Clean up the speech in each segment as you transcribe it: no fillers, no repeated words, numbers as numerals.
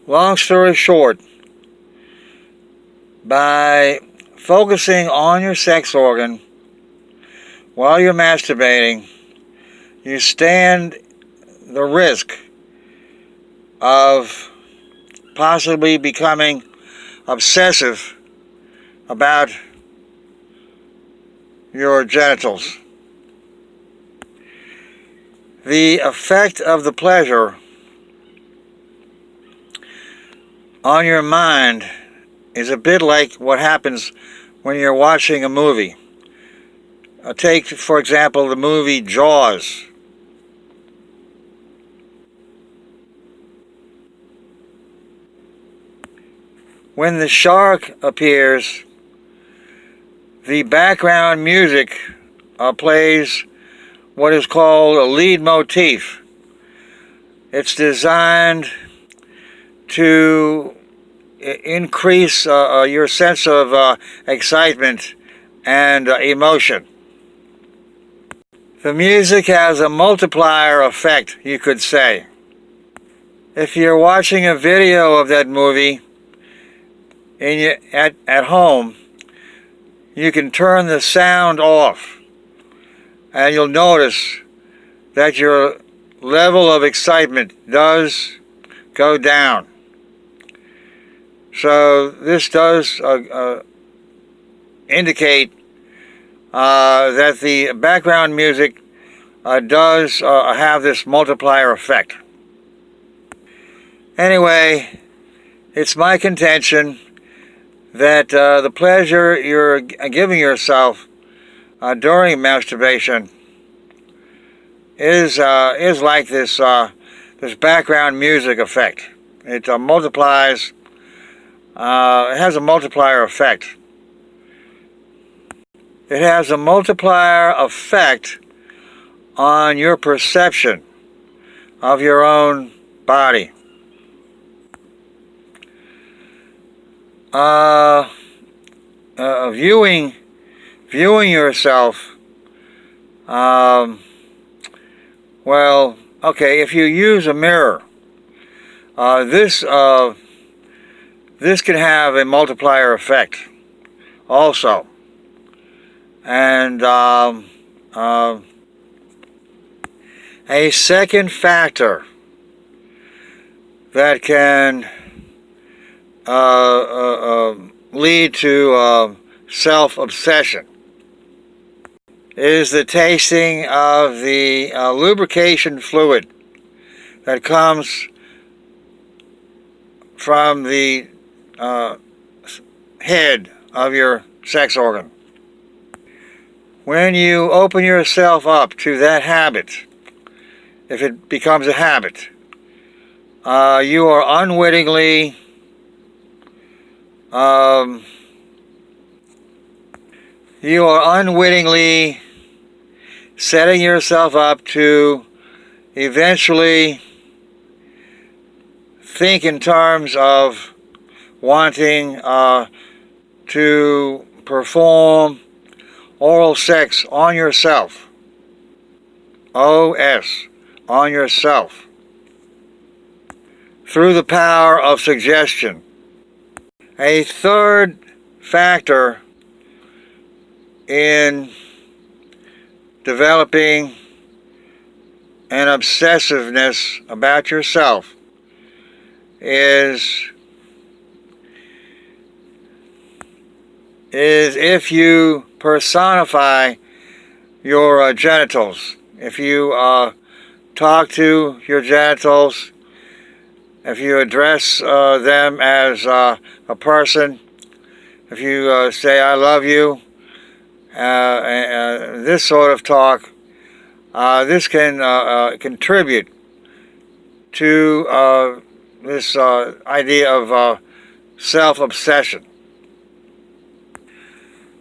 Long story short, by focusing on your sex organ while you're masturbating, you stand the risk of possibly becoming obsessive about your genitals. The effect of the pleasure on your mind is a bit like what happens when you're watching a movie. Take, for example, the movie Jaws. When the shark appears, the background music plays what is called a lead motif. It's designed to increase your sense of excitement and emotion. The music has a multiplier effect, you could say. If you're watching a video of that movie at home, you can turn the sound off, and you'll notice that your level of excitement does go down. So this does indicate that the background music does have this multiplier effect. Anyway, it's my contention that the pleasure you're giving yourself during masturbation is like this background music effect. It multiplies. It has a multiplier effect. It has a multiplier effect on your perception of your own body. Viewing yourself, well, okay, if you use a mirror, this can have a multiplier effect also. And a second factor that can lead to self-obsession is the tasting of the lubrication fluid that comes from the head of your sex organ. When you open yourself up to that habit, if it becomes a habit, you are unwittingly setting yourself up to eventually think in terms of wanting to perform oral sex on yourself. O.S. on yourself. Through the power of suggestion. A third factor in developing an obsessiveness about yourself is if you personify your genitals. If you talk to your genitals, if you address them as a person, if you say I love you, this sort of talk, this can contribute to this idea of self-obsession.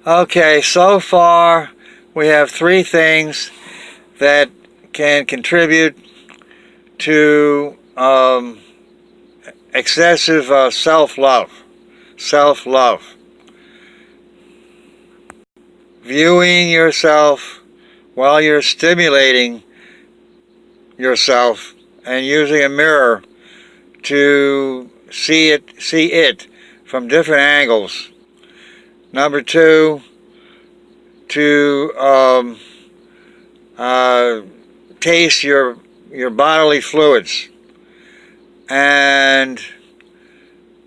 Okay, so far we have three things that can contribute to excessive self-love. Viewing yourself while you're stimulating yourself and using a mirror to see it from different angles. Number two, to taste your bodily fluids. And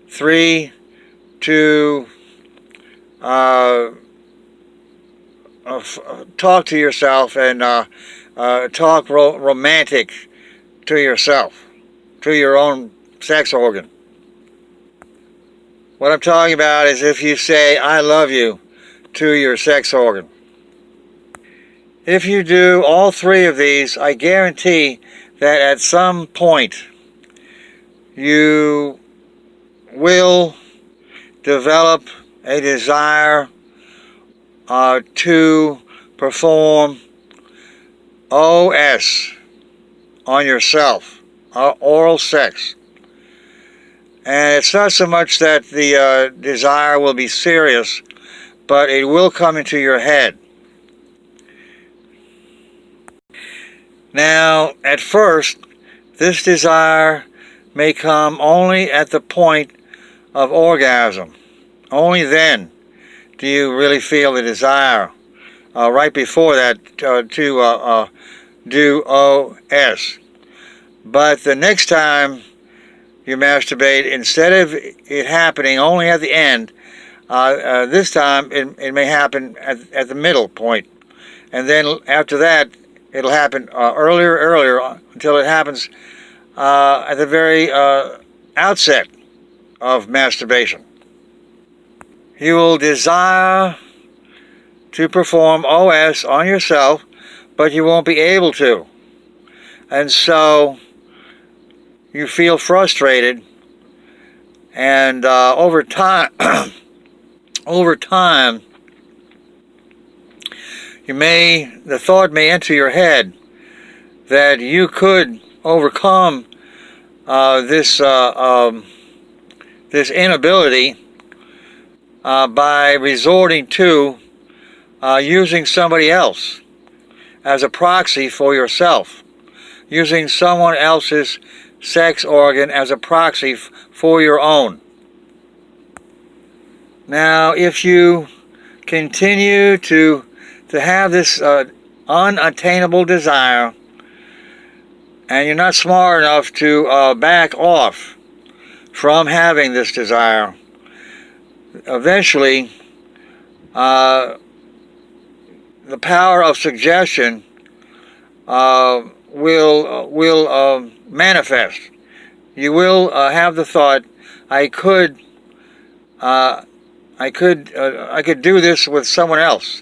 three, to talk to yourself and talk romantic to yourself, to your own sex organ. What I'm talking about is if you say, I love you, to your sex organ. If you do all three of these, I guarantee that at some point you will develop a desire to perform OS on yourself, oral sex. And it's not so much that the desire will be serious, but it will come into your head. Now, at first, this desire may come only at the point of orgasm. Only then do you really feel the desire. Right before that, to do OS. But the next time you masturbate, instead of it happening only at the end, this time it may happen at the middle point. And then after that, it'll happen earlier, until it happens at the very outset of masturbation. You will desire to perform OS on yourself, but you won't be able to. And so you feel frustrated, and over time, the thought may enter your head that you could overcome this inability by resorting to using somebody else as a proxy for yourself, using someone else's sex organ as a proxy for your own. Now, if you continue to have this unattainable desire, and you're not smart enough to back off from having this desire, eventually the power of suggestion will manifest. You will have the thought, I could do this with someone else,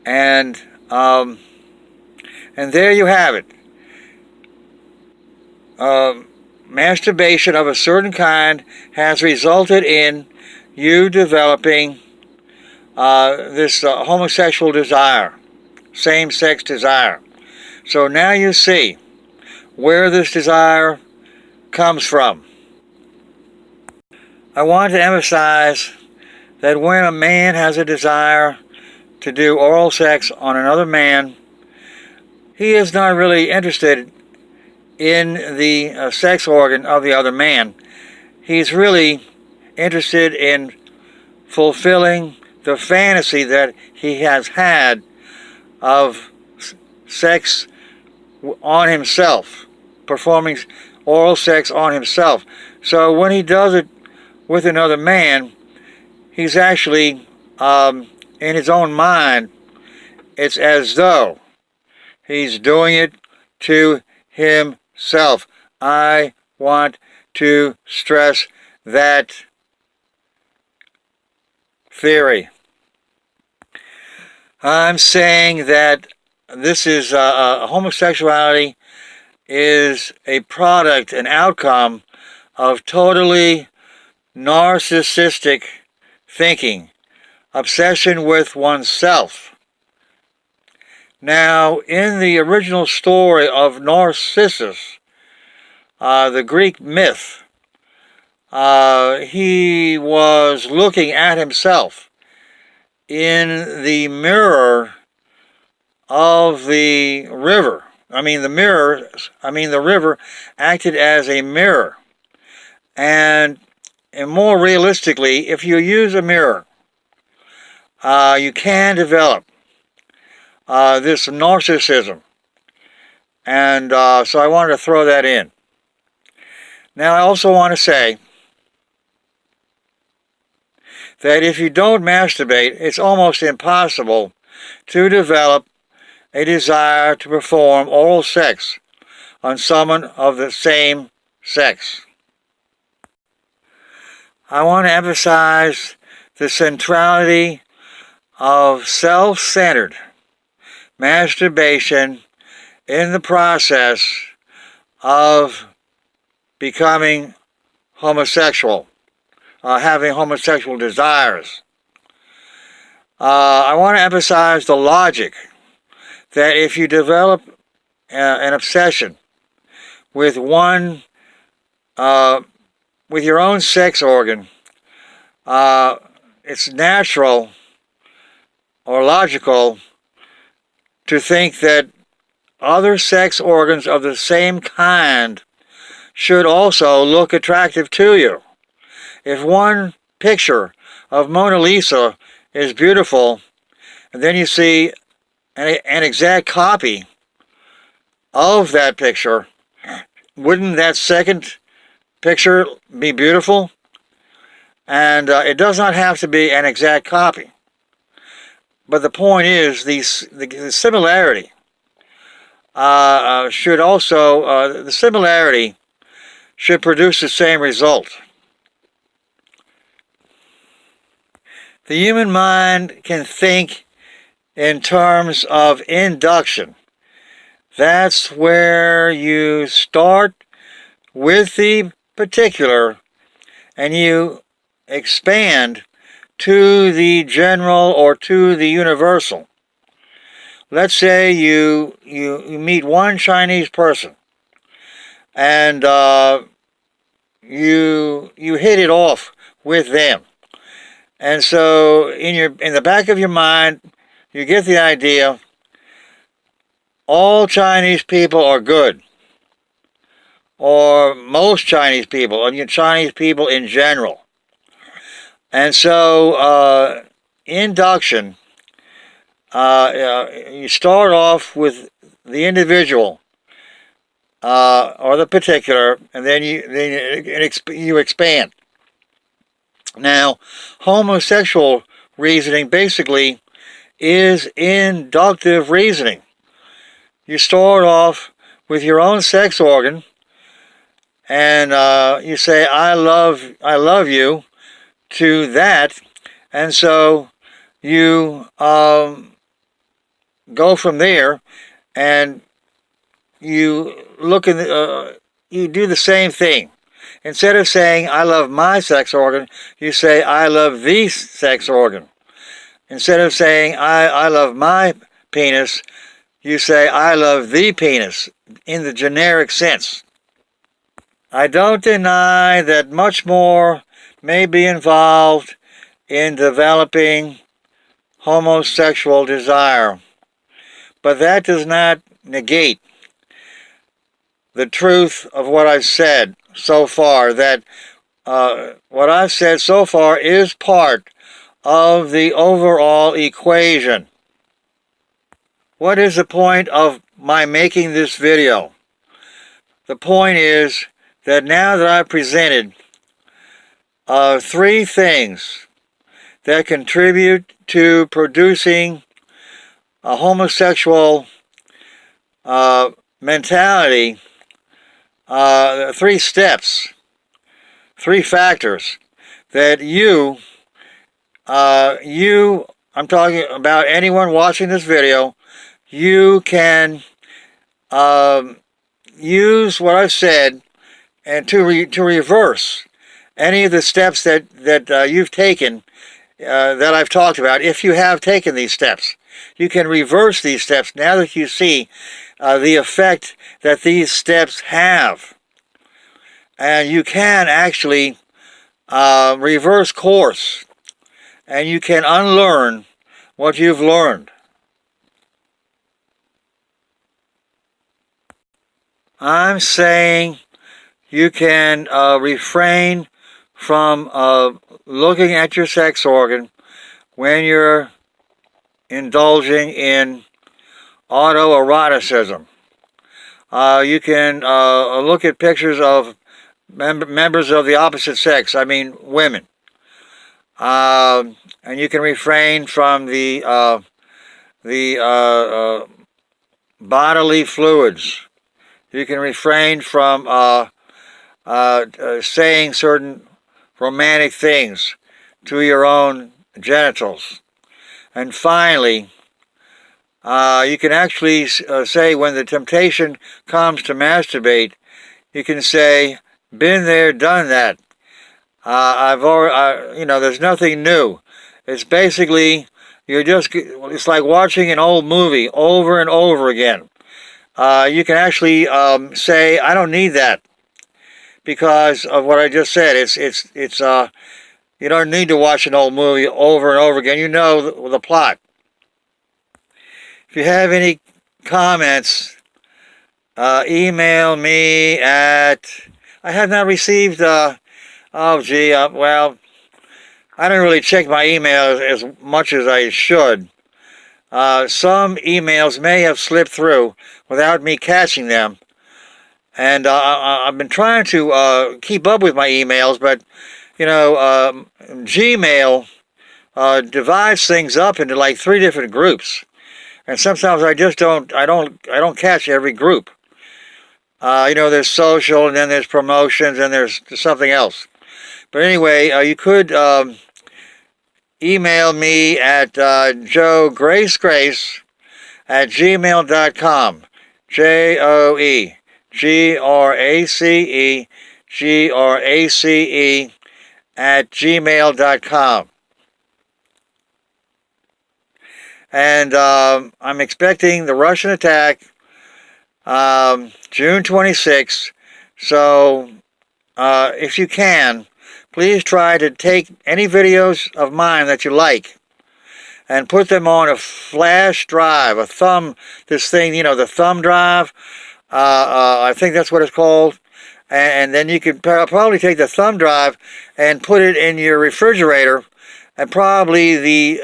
and there you have it. Masturbation of a certain kind has resulted in you developing this homosexual desire, same-sex desire. So now you see where this desire comes from. I want to emphasize that when a man has a desire to do oral sex on another man, he is not really interested in the sex organ of the other man. He's really interested in fulfilling the fantasy that he has had of sex on himself, performing oral sex on himself. So when he does it with another man, he's actually, in his own mind, it's as though he's doing it to himself. I want to stress that theory. I'm saying that this is homosexuality is a product, an outcome of totally narcissistic thinking, obsession with oneself. Now, in the original story of Narcissus, the Greek myth, he was looking at himself in the mirror of the river. The river acted as a mirror. And more realistically, if you use a mirror, you can develop this narcissism. And so I wanted to throw that in. Now I also want to say that if you don't masturbate, it's almost impossible to develop a desire to perform oral sex on someone of the same sex. I want to emphasize the centrality of self-centered masturbation in the process of becoming homosexual, having homosexual desires. I want to emphasize the logic that if you develop an obsession with with your own sex organ, it's natural or logical to think that other sex organs of the same kind should also look attractive to you. If one picture of Mona Lisa is beautiful, and then you see an exact copy of that picture, wouldn't that second picture be beautiful? And it does not have to be an exact copy. But the point is, the similarity should also, the similarity should produce the same result. The human mind can think in terms of induction. That's where you start with the particular and you expand to the general or to the universal. Let's say you meet one Chinese person and you hit it off with them. And so in the back of your mind, you get the idea all Chinese people are good, or most Chinese people, or Chinese people in general. And so induction, you start off with the individual or the particular, and then you expand. Now, homosexual reasoning basically is inductive reasoning. You start off with your own sex organ, and you say, I love you to that, and so you go from there, and you look in you do the same thing. Instead of saying, I love my sex organ, you say, I love the sex organ. Instead of saying, I love my penis, you say, I love the penis, in the generic sense. I don't deny that much more may be involved in developing homosexual desire, but that does not negate the truth of what I've said so far, that what I've said so far is part of the overall equation. What is the point of my making this video? The point is that now that I've presented 3 things that contribute to producing a homosexual mentality, 3 steps, 3 factors that I'm talking about anyone watching this video, you can use what I've said and to reverse any of the steps that you've taken, that I've talked about. If you have taken these steps, you can reverse these steps now that you see the effect that these steps have. And you can actually reverse course, and you can unlearn what you've learned. I'm saying you can refrain from looking at your sex organ when you're indulging in autoeroticism. You can look at pictures of members of the opposite sex, I mean women. And you can refrain from the bodily fluids. You can refrain from saying certain romantic things to your own genitals. And finally, you can actually say, when the temptation comes to masturbate, you can say, "Been there, done that. I've already, there's nothing new." It's basically, it's like watching an old movie over and over again. You can actually say, "I don't need that," because of what I just said. You don't need to watch an old movie over and over again. You know the plot. If you have any comments, email me at... I have not received... well, I don't really check my email as much as I should. Some emails may have slipped through without me catching them. And I've been trying to keep up with my emails, but, Gmail divides things up into like 3 different groups. And sometimes I just don't catch every group. There's social, and then there's promotions, and there's something else. But anyway, you could email me at joegracegrace@gmail.com. JOEGRACE@gmail.com. And I'm expecting the Russian attack June 26th. So if you can, please try to take any videos of mine that you like and put them on a flash drive, the thumb drive. I think that's what it's called. And then you can probably take the thumb drive and put it in your refrigerator, and probably the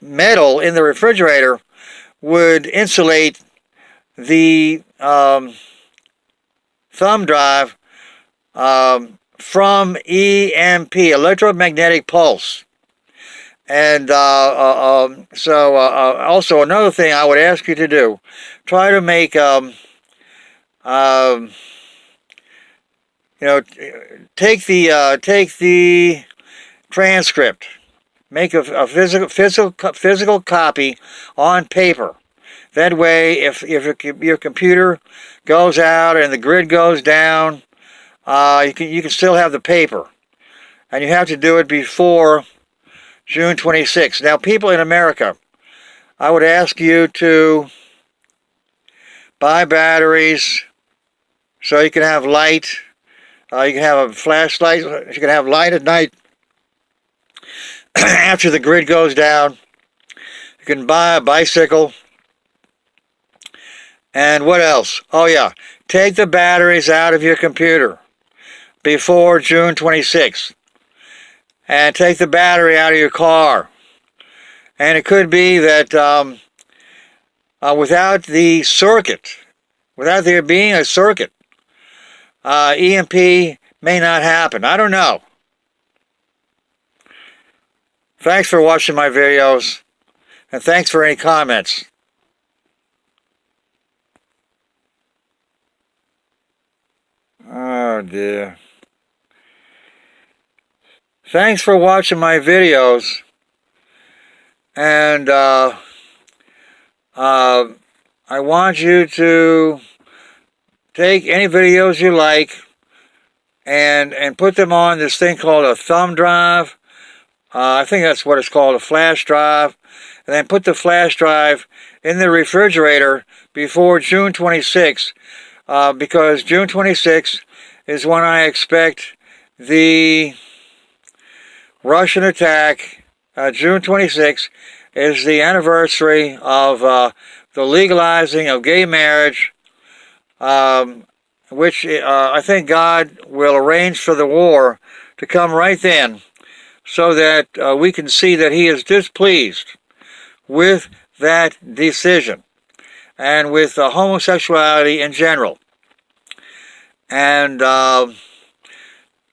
metal in the refrigerator would insulate the thumb drive from EMP, electromagnetic pulse. And also another thing I would ask you to do, try to make take the transcript, make a physical copy on paper. That way, if your computer goes out and the grid goes down, you can still have the paper. And you have to do it before June 26th. Now, people in America, I would ask you to buy batteries so you can have light. You can have a flashlight. You can have light at night after the grid goes down. You can buy a bicycle. And what else? Oh yeah, take the batteries out of your computer before June 26th. And take the battery out of your car. And it could be that without the circuit, without there being a circuit, EMP may not happen. I don't know. Thanks for watching my videos, and thanks for any comments. Oh dear. Thanks for watching my videos, and I want you to take any videos you like and put them on this thing called a thumb drive. I think that's what it's called, a flash drive. And then put the flash drive in the refrigerator before June 26th, because June 26th is when I expect the Russian attack. June 26th is the anniversary of the legalizing of gay marriage, and which I think God will arrange for the war to come right then, so that we can see that He is displeased with that decision and with homosexuality in general. And,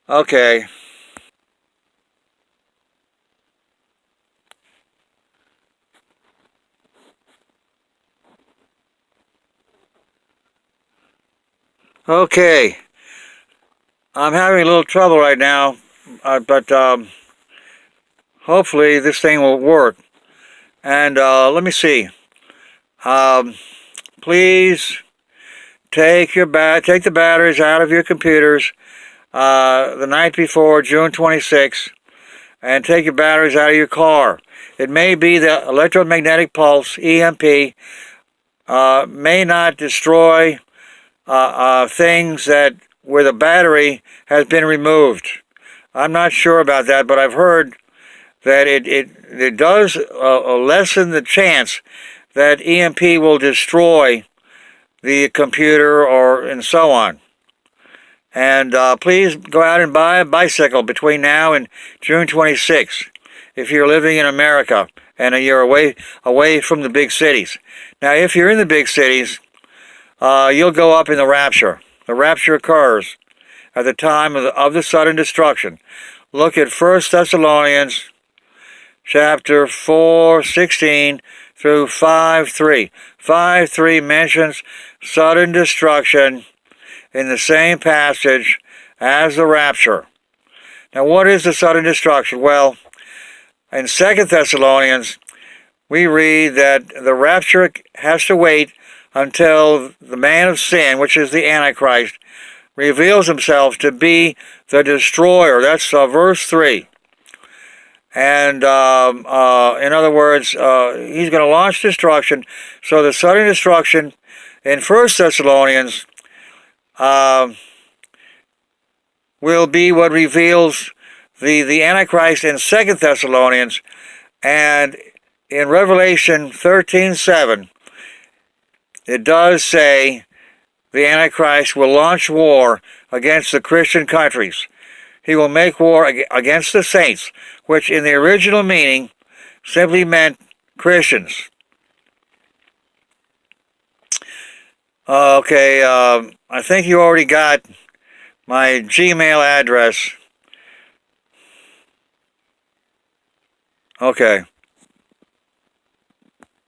okay. Okay. I'm having a little trouble right now, but hopefully this thing will work. And let me see. Um, please take the batteries out of your computers the night before June 26th, and take your batteries out of your car. It may be the electromagnetic pulse (EMP) may not destroy things that where the battery has been removed. I'm not sure about that, but I've heard that it does lessen the chance that EMP will destroy the computer or and so on. And please go out and buy a bicycle between now and June 26th if you're living in America and you're away from the big cities. Now, if you're in the big cities, you'll go up in the rapture. The rapture occurs at the time of the sudden destruction. Look at 1 Thessalonians chapter 4:16 through 5:3. 5:3 mentions sudden destruction in the same passage as the rapture. Now, what is the sudden destruction? Well, in 2 Thessalonians, we read that the rapture has to wait until the man of sin, which is the Antichrist, reveals himself to be the destroyer. That's verse 3. And in other words, he's going to launch destruction. So the sudden destruction in 1 Thessalonians will be what reveals the Antichrist in 2 Thessalonians. And in Revelation 13:7, it does say the Antichrist will launch war against the Christian countries. He will make war against the saints, which in the original meaning simply meant Christians. Okay, I think you already got my Gmail address. Okay.